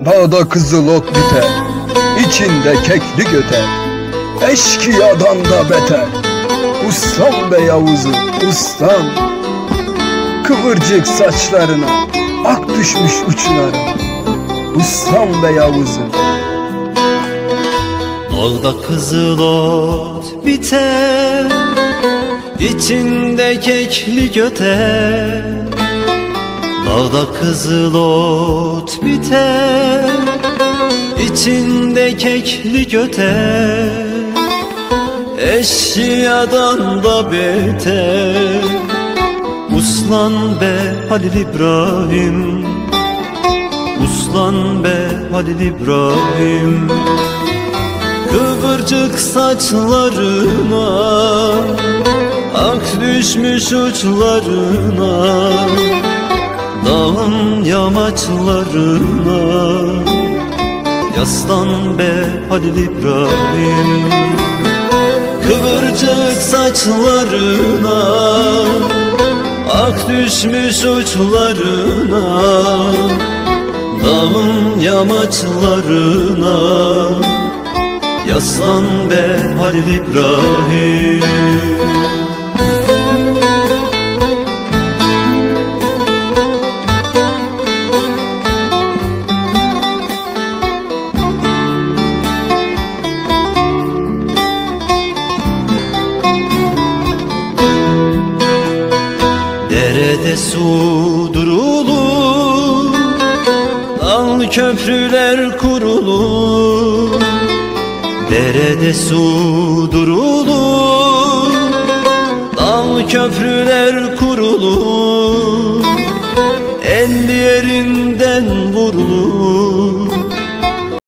Dağda kızıl ot biter, içinde keklik öter, eşkıyadan da beter. Uslan be Yavuz'um, uslan. Kıvırcık saçlarına ak düşmüş uçlarına. Uslan be Yavuz'um. Dağda kızıl ot biter, içinde keklik öter. Dağda kızıl ot biter, içinde keklik öter. Eşkıyadan da beter. Uslan be Halil İbrahim, uslan be Halil İbrahim. Kıvırcık saçlarına ak düşmüş uçlarına, dağın yamaçlarına. Yaslan be Halil İbrahim. Kıvırcık saçlarına ak düşmüş uçlarına, dağın yamaçlarına. Yaslan be Halil İbrahim. Derede su durulur, dal köprüler kurulur. Derede su durulur, dal köprüler kurulur. El yerinden vurulur,